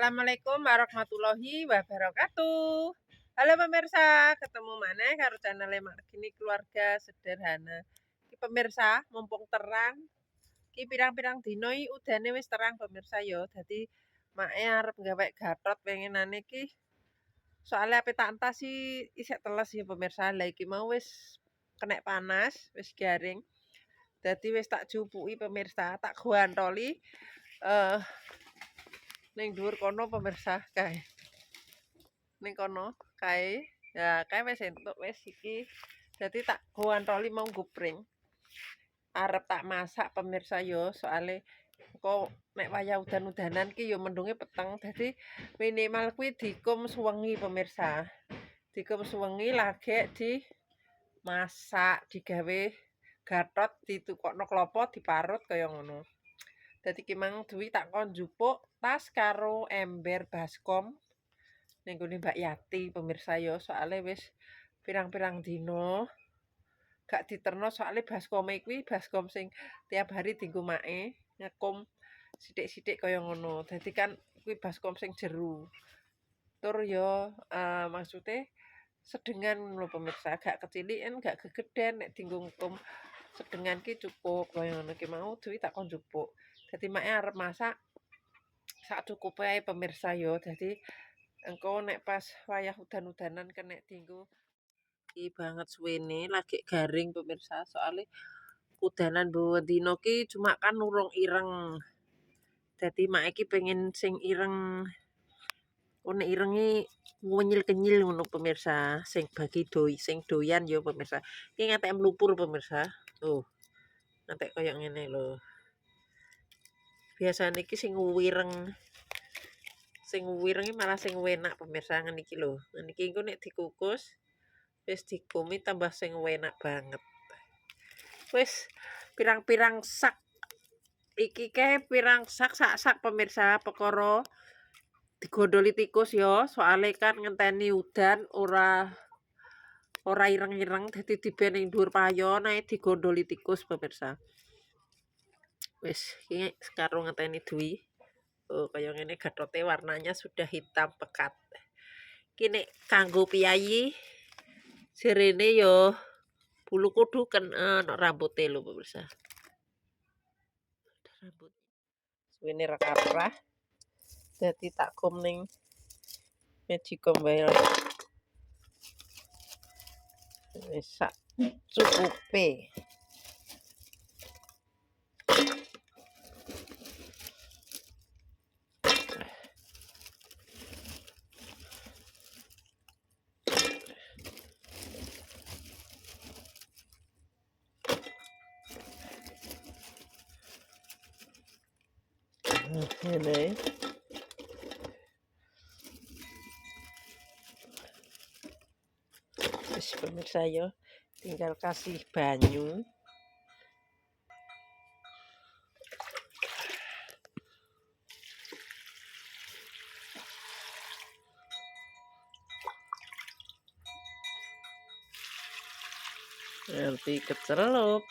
Assalamualaikum warahmatullahi wabarakatuh. Halo pemirsa, ketemu mana karo channel Margini Keluarga Sederhana. Ki pemirsa, mumpung terang, ki pirang-pirang dino iki udane wis terang pemirsa yo. Dadi mae arep gawe gatot pengenane ki soalnya ape tak entas sih isek teles ya pemirsa. Lah iki mau wis kena panas, wis garing. Dadi wis tak jupuki pemirsa, tak guantoli ning dhuwur kono pemirsa kae. Ning kono kae. Ya, kae wis entuk wis iki. Dadi tak guantoli mau gupring. Arep tak masak pemirsa yo, soalnya kok nek wayah udan-udanan ki yo mendunge peteng. Dadi minimal kuwi dikum suwengi pemirsa. Dikum suwengi lagek di masak, digawe gatot, ditukokno klopo, diparut kaya ngono. Dadi ki mang duwi tak kon njupuk tas karo ember baskom ning gone Mbak Yati pemirsa yo, soalnya wis pirang-pirang dino gak diterno soalnya baskome kuwi baskom sing tiap hari dienggo mae ngekum sithik-sithik kaya ngono. Dadi kan kuwi baskom sing jeru. Tur yo maksude sedengan lho pemirsa, gak keciliken, gak gegeden nek dienggo ngekum sedengan ki cukup kaya ngono ki mau duwi tak kon njupuk. Dadi mae arep masak sak cukupe ae pemirsa yo. Dadi engko nek pas wayah udan-udanan kena dienggo iki banget suwene lagi garing pemirsa, soalnya udanan bawa dino ki cuma kan urung ireng. Dadi mak iki pengen sing ireng. Ono irengi ngunyil-kenyil ngono pemirsa, sing bagi sing doyan yo pemirsa. Iki ngatek mlupur pemirsa. Tuh. Ngatek kaya ngene lho. Biasane iki sing wireng. Sing wireng malah sing enak pemirsa ngene iki lho. Ngene iki engko nek dikukus wis dikumi tambah sing enak banget. Wis pirang-pirang sak iki kae pirang sak pemirsa perkara digondoli tikus yo, soalnya kan ngenteni udan ora ireng-ireng dadi diben ning dhuwur payon ae digondoli tikus pemirsa. Wis iki karo ngenteni duwi. Oh, kaya ngene gatote warnanya sudah hitam pekat. Iki nek kanggo piyayi jerene yo bulu kudu ono rambuté lho pemirsa. Rambut. Suwene ra kaprah. Dadi tak kum ning Magicom wae. Wis sak cukupe. Ini wis pemirsa yo, tinggal kasih banyu. Nanti kecelup.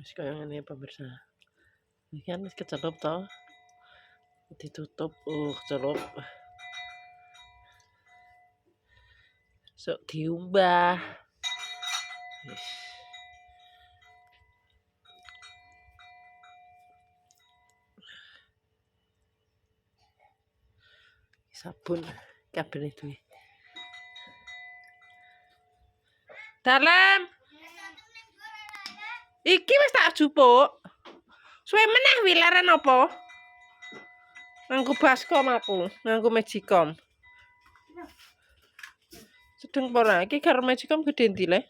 Wis kaya ngene pemirsa. Iki kan wis kecelup to. Ditutup, kecelup. Sok diumbah. Wis. Sabun kabeh duwe. Dalem. Iki wis tak jupuk. Suwe meneh wilaran apa? Nganggo baskom aku, nganggo Magicom. Sedeng ora? Iki karo Magicom gede ndi le?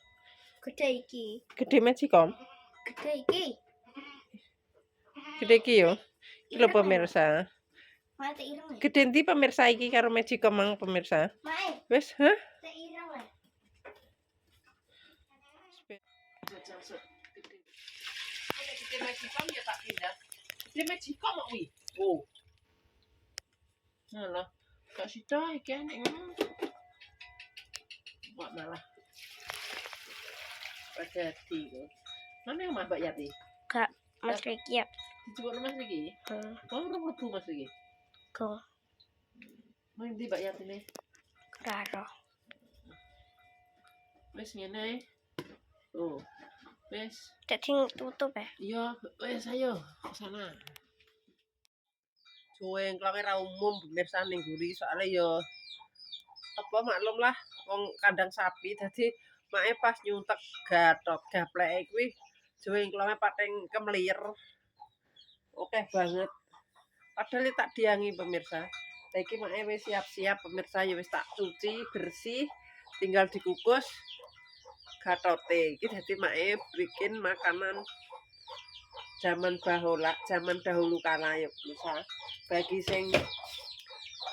Gede iki. Gede Magicom? Gede iki. Gede iki yo. Iki lho pemirsa. Mate ireng. Gede ndi pemirsa iki karo Magicom mang pemirsa? Mae. Wis, hah? Te ireng le. Gede Magicom ya tak pindah. Gede Magicom kok kuwi. Oh. Nah, gak sida iki nek ngono. malah jadi kok. Mana yang Mbak Yati? Kak, Mas Riki ya. Dijupuk Mas Riki. Oh, ora mlebu Mas Riki. Go. Mau ndi Mbak Yati ne? Raro. Wis ngene. Oh. Wis. Jadi tutup ya. Iya, wis ayo ke sana. Cuwengklonge ra umum pemirsa ning guri soalnya ya apa maklum lah wong kandang sapi dadi make pas nyuntek gatot gapleke kuwi cuwengklonge pating kemlir. Oke banget. Padahal tak diangi pemirsa. Saiki make wis siap-siap pemirsa ya wis tak cuci bersih tinggal dikukus gatote. Iki dadi make bikin makanan zaman dahulu kala ya pemirsa. Bagi sing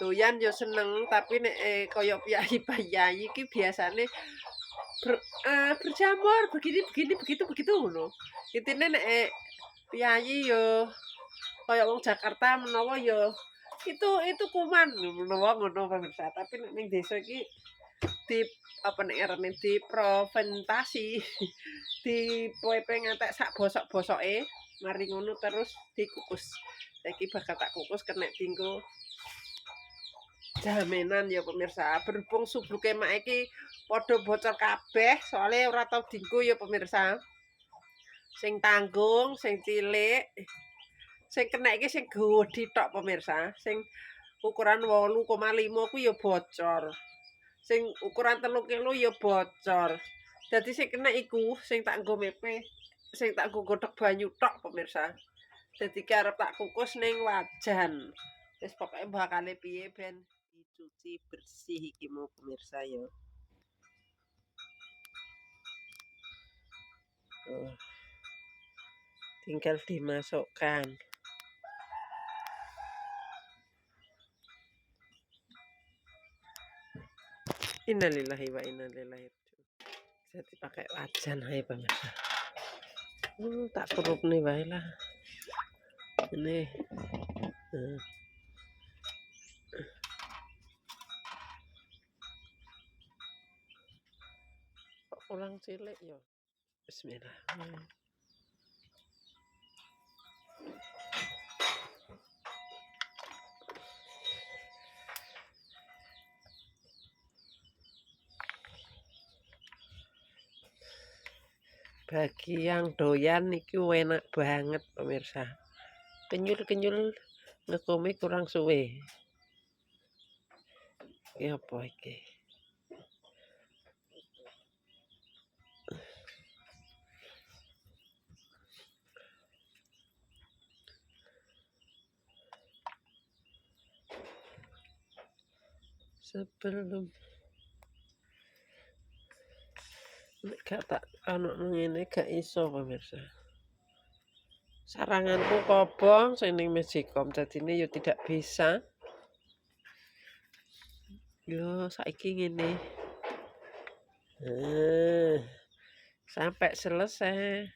doyan yo seneng tapi nek kaya piyayi iki biasane berjamur begini begitu ngono. Intine nek piyayi yo kaya wong Jakarta menawa yo itu kuman menawa ngono pemirsa. Tapi nek ning desa iki di apa nek arane diproventasi dipoepe ngantek sak bosok-bosoke mari ngono terus dikukus. Saiki bakal tak kukus kena dinggo jaminan ya pemirsa. Berhubung subluke mak iki padha bocor kabeh soalnya ora tau dinggo ya pemirsa. Sing tanggung, sing cilik, sing kena iki sing gedhi tok pemirsa. Sing ukuran 8,5 ku ya bocor. Sing ukuran 3 kilo ya bocor. Jadi sing kena iku sing tak nggo mepe, sing tak nggo godhog banyu tok pemirsa. Jadi arep tak kukus ning wajan. Wis pokoke bakale piye ben dicuci bersih iki mau pemirsa ya. Tinggal dimasukkan. Innalillahi wa inna ilaihi raji'un. Jadi pakai wajan hai pemirsa. Tak turup nih wae lah. Ini kok ulang cilik ya. Bismillah. Bagi yang doyan iki enak banget pemirsa. Kenyul-kenyul ngekome kurang suwe. Iki apa iki? Sebelum nek gak tak ana ngene gak iso pemirsa. Saranganku kobong sing ning Magicom dadine ya tidak bisa. Yo saiki ngene. Sampai selesai.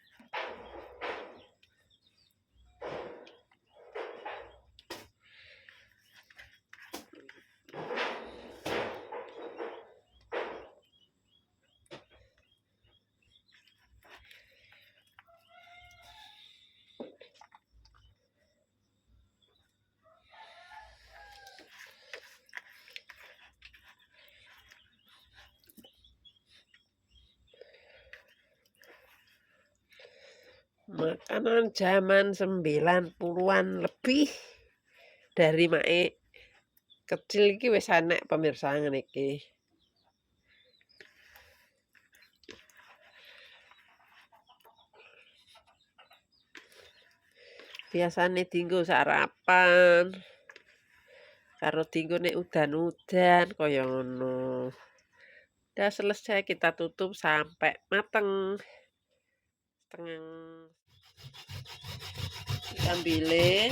Makanan zaman 90-an lebih dari mae kecil iki wis enek pemirsa ngene iki. Biasane dienggo sarapan. Karo dienggo nek udan-udan kaya ngono. Udah selesai kita tutup sampai mateng. Setengah ambile.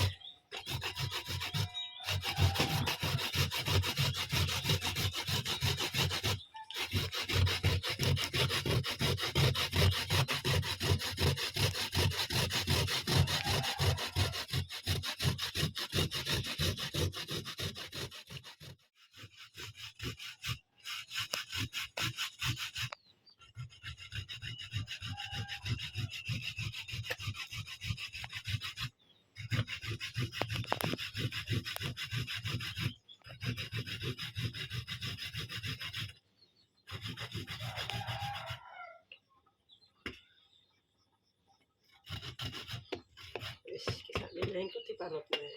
karepne.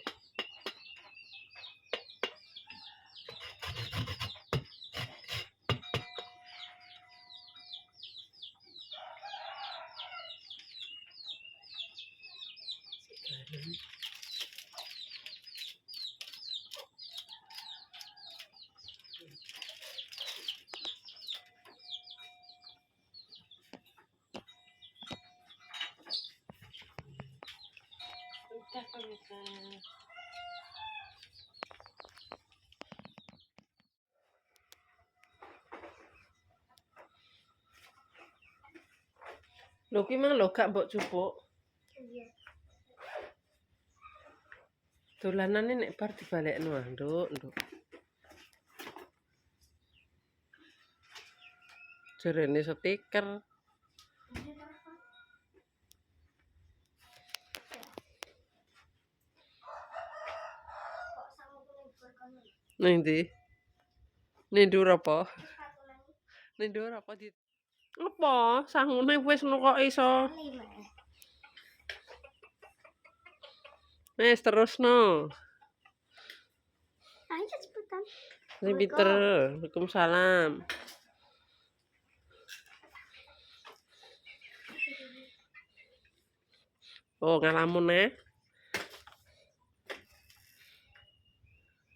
Udah pemirsa. Lho ki mang lho gak mbok cupuk. Iya. Dolanane nek bar dibalekno ah, Nduk. Jarene stiker. Ning ndi? Ning ndur apa? Ning ndur apa di apa? Sangune wis ngono kok iso. Wis terusno. Ayo cepetan. Sing pinter. Waalaikumsalam. Oh, ngalamun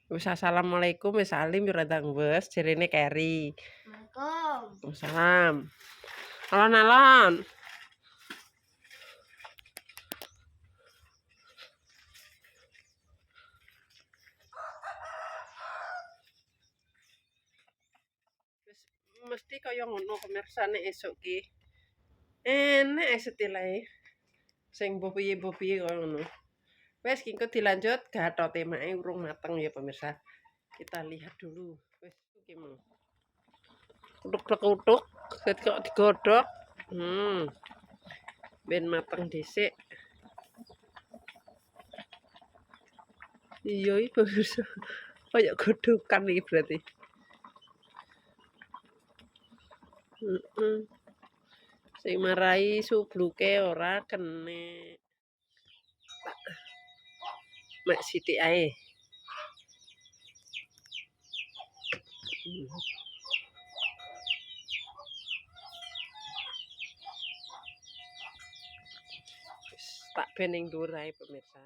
Wis assalamualaikum wis salim yo radang wes jarene Keri. Assalamualaikum. Waalaikumsalam. Alon-alon. Wis mesti kaya ngono pemirsa nek esuk ki. Enek istilahe. Sing mbok piye kaya ngono. Wes ki engko dilanjut gathote mae urung mateng ya pemirsa. Kita lihat dulu. Wes iki mau. Kutuk-kutuk, kok digodhog. Ben mateng dhisik. Iya iki pemirsa. Kayak godhogan iki berarti. Sing marai subluke ora kenek. Mek sithik ae. Wis tak ben ning dhuwur ae pemirsa.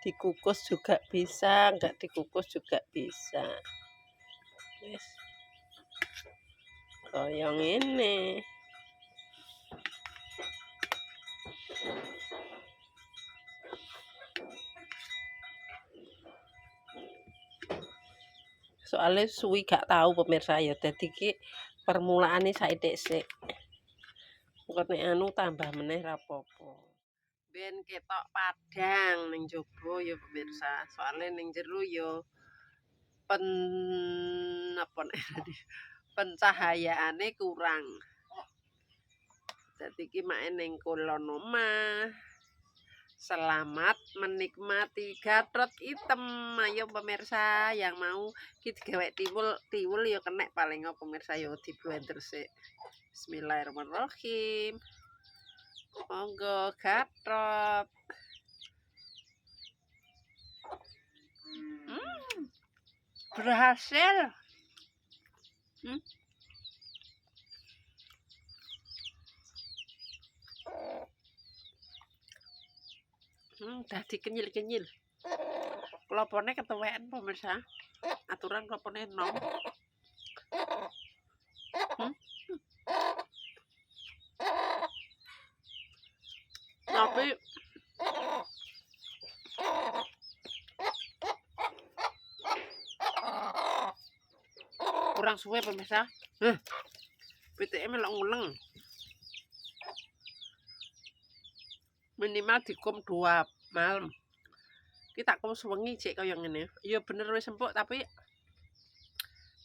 Dikukus juga bisa, enggak dikukus juga bisa. Wis. Kaya ngene. Soale suwi gak tahu pemirsa ya dadi ki permulaane saithik sik. Engko nek anu tambah meneh ra apa-apa. Ben ketok padang ning jaba ya pemirsa. Soale ning jero ya apa nek tadi pencahayaane kurang. Dadi ki mae ning kulon omah. Selamat menikmati Gatot Hitam. Ayo pemirsa yang mau kita gawe tiwul ya kenek paling pemirsa ya di blender sik. Bismillahirrahmanirrahim. Monggo Gatot. Berhasil. Dadi kenyil-kenyil. Klopone ketuwean pemirsa. Aturan klopone enom. Tapi kurang suwe pemirsa. PTM melok nguleng. Minimal dikum 2 malam. Kita kum sewengi cek kaya ngene. Ya bener wis empuk tapi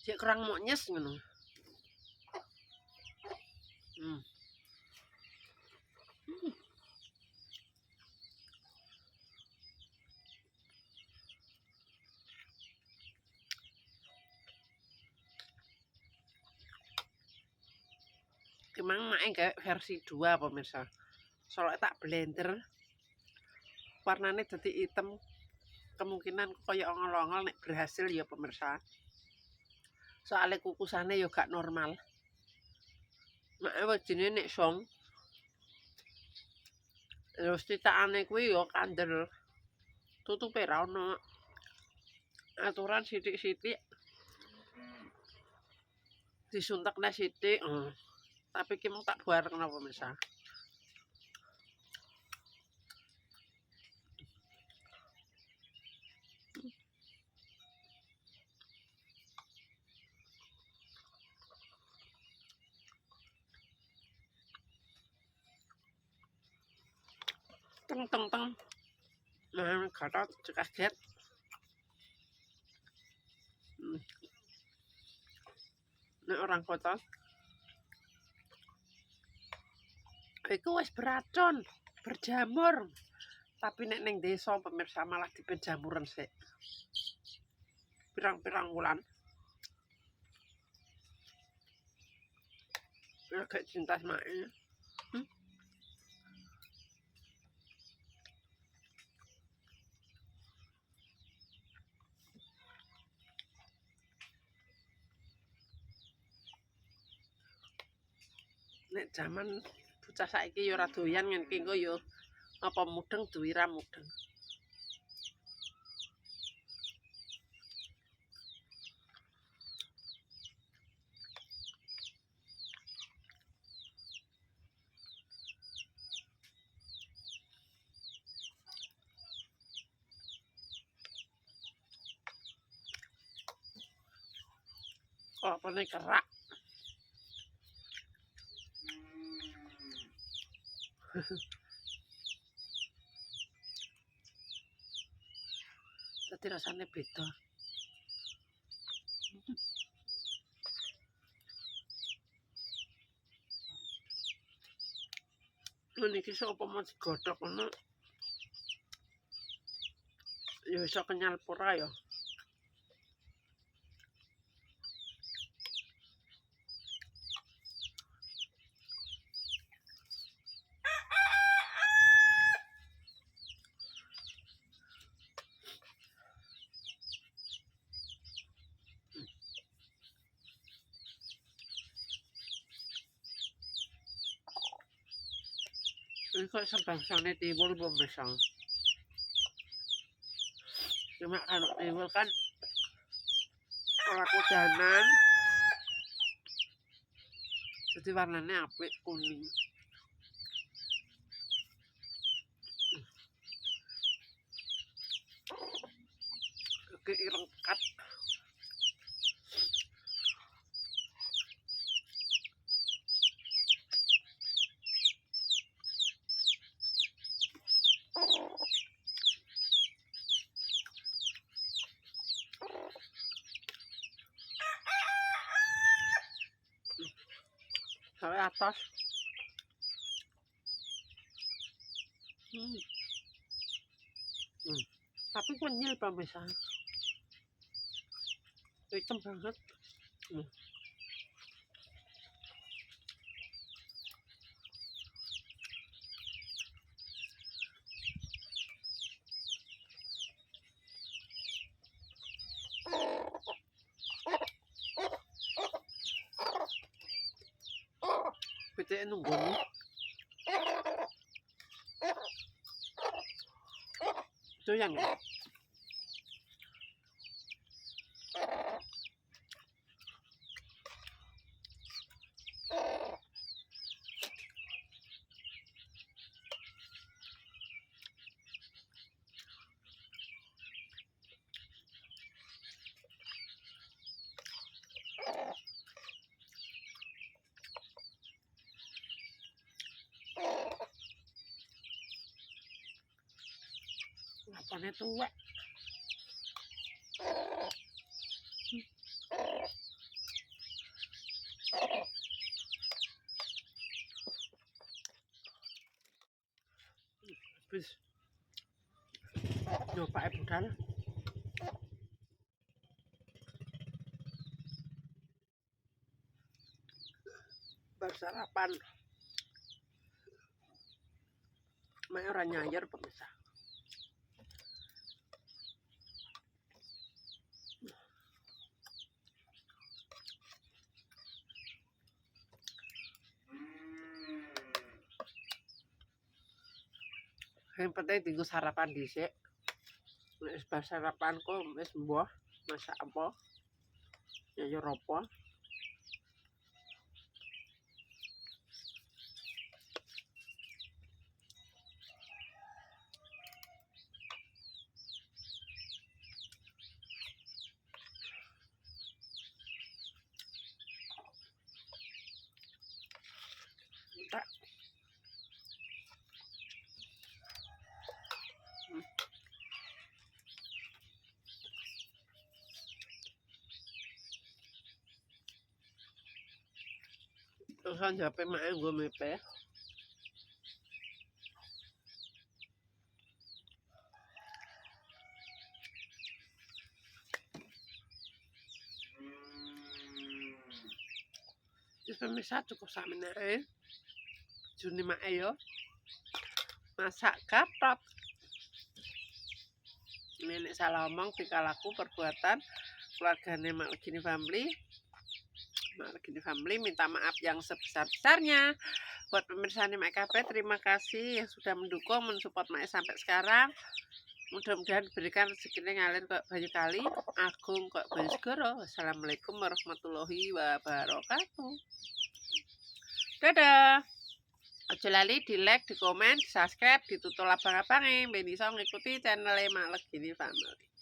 cek kurang monyes ngono. mang mak gawe versi 2 pemirsa. Soalnya tak blender warnanya jadi hitam, kemungkinan koyo ongol-ongol nek berhasil ya pemirsa. Soalnya kukusannya ya gak normal. Mak wajine nek song terus titakane kuwi ya kandel. Tutupe ra ono. Aturan sithik-sithik disuntekne sithik. Tapi ki mung tak barengno pemirsa. Teng teng teng. Nah, gatot kaget. Nek orang kota iku wis beracun, berjamur. Tapi nek ning desa pemirsa malah dipenjamuran sik. Pirang-pirang wulan. Agak cinta sama ini. Nek zaman bocah saiki ya ora doyan ngene iki engko ya apa mudeng duwi ra mudeng. Oh, apa nih kerak. Jadi rasanya beda. Niki sapa mau digodhog ngono. Ya iso kenyal pura ya. Ini kok sebangsane tiwul pemirsa. Cuma kalau tiwul kan ora kudanan. Jadi warnanya apik kuning. Oke, ireng kat. Sampai atas. Tapi kenyal pemirsa. Hitam banget. Pitike nunggu. Itu yang apane tuwek. Wis. Nyopake budal. Baru sarapan. Mak ora nyayur pemirsa. Yang penting tinggal sarapan dhisik. Wis bar sarapanku wis mbuh masak apa? Nyayur apa? Tak. Terus kan jape mak nggo mepe. Wis pemirsa cukup sakmene ae. June mak yo. Masak gatot. Ini salah omong tingkah laku perbuatan keluarganya Mak Legini Family. Mak Legini Family minta maaf yang sebesar-besarnya. Buat pemirsa Mak KB, terima kasih yang sudah mendukung, mensupport Mak sampai sekarang. Mudah-mudahan diberikan rezekinya ngalir kok banyu kali, agung kok banyu segoro. Wassalamualaikum warahmatullahi wabarakatuh. Dadah. Ojo lali di like, di komen, di subscribe, ditutul abang-abange ben iso ngikuti channel Mak Legini Family.